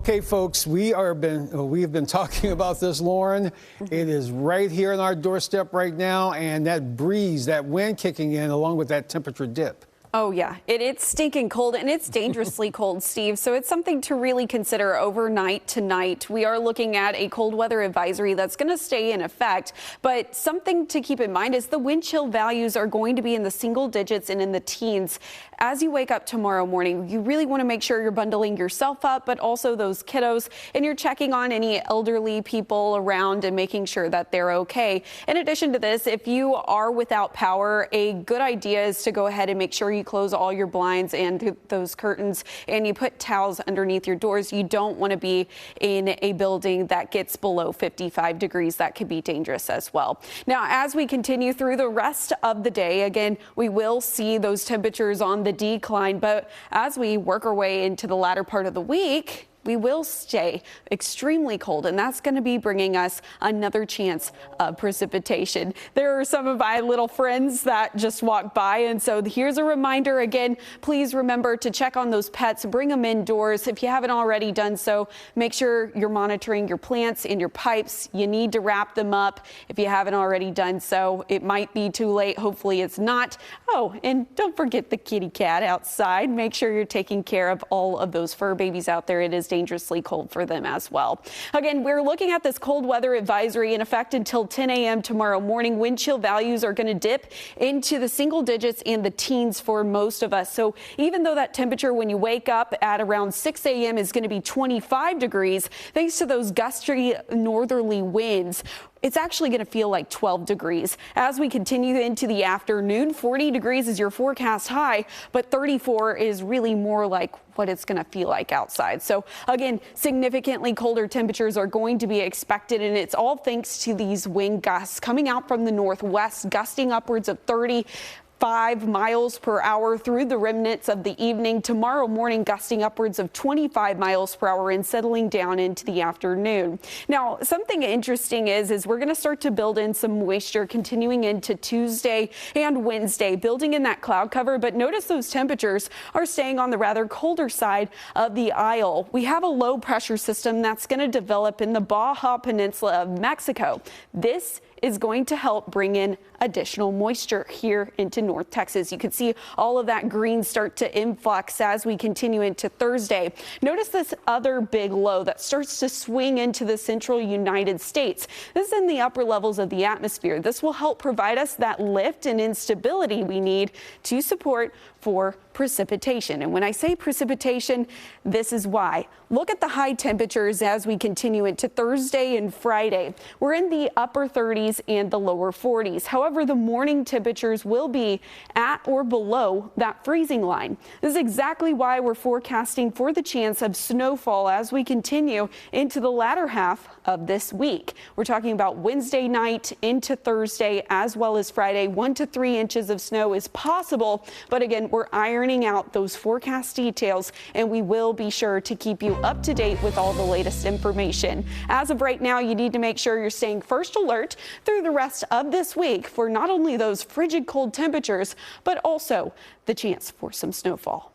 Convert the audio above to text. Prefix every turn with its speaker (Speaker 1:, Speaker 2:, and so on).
Speaker 1: Okay, folks, we have been talking about this, Lauren. It is right here on our doorstep right now, and that breeze, that wind kicking in along with that temperature dip.
Speaker 2: Oh, yeah, it's stinking cold and it's dangerously cold, Steve. So it's something to really consider overnight tonight. We are looking at a cold weather advisory that's going to stay in effect. But something to keep in mind is the wind chill values are going to be in the single digits and in the teens. As you wake up tomorrow morning, you really want to make sure you're bundling yourself up, but also those kiddos, and you're checking on any elderly people around and making sure that they're okay. In addition to this, if you are without power, a good idea is to go ahead and make sure you close all your blinds and those curtains, and you put towels underneath your doors. You don't want to be in a building that gets below 55 degrees. That could be dangerous as well. Now, as we continue through the rest of the day, again, we will see those temperatures on the decline, but as we work our way into the latter part of the week, we will stay extremely cold, and that's going to be bringing us another chance of precipitation. There are some of my little friends that just walked by, and so here's a reminder again, please remember to check on those pets, bring them indoors. If you haven't already done so, make sure you're monitoring your plants and your pipes. You need to wrap them up if you haven't already done so. It might be too late. Hopefully it's not. Oh, and don't forget the kitty cat outside. Make sure you're taking care of all of those fur babies out there. It is dangerously cold for them as well. Again, we're looking at this cold weather advisory in effect until 10 a.m. tomorrow morning. Wind chill values are going to dip into the single digits and the teens for most of us. So even though that temperature when you wake up at around 6 a.m. is going to be 25 degrees, thanks to those gusty northerly winds, it's actually going to feel like 12 degrees. As we continue into the afternoon, 40 degrees is your forecast high, but 34 is really more like what it's going to feel like outside. So again, significantly colder temperatures are going to be expected, and it's all thanks to these wind gusts coming out from the northwest, gusting upwards of 35 miles per hour through the remnants of the evening. Tomorrow morning, gusting upwards of 25 miles per hour and settling down into the afternoon. Now, something interesting is we're going to start to build in some moisture continuing into Tuesday and Wednesday, building in that cloud cover. But notice those temperatures are staying on the rather colder side of the aisle. We have a low pressure system that's going to develop in the Baja Peninsula of Mexico. This is going to help bring in additional moisture here into North Texas. You can see all of that green start to influx as we continue into Thursday. Notice this other big low that starts to swing into the central United States. This is in the upper levels of the atmosphere. This will help provide us that lift and instability we need to support for precipitation. And when I say precipitation, this is why. Look at the high temperatures as we continue into Thursday and Friday. We're in the upper 30s and the lower 40s. However, the morning temperatures will be at or below that freezing line. This is exactly why we're forecasting for the chance of snowfall as we continue into the latter half of this week. We're talking about Wednesday night into Thursday as well as Friday. 1 to 3 inches of snow is possible, but again, we're ironing out those forecast details, and we will be sure to keep you up to date with all the latest information. As of right now, you need to make sure you're staying first alert through the rest of this week for not only those frigid cold temperatures, but also the chance for some snowfall.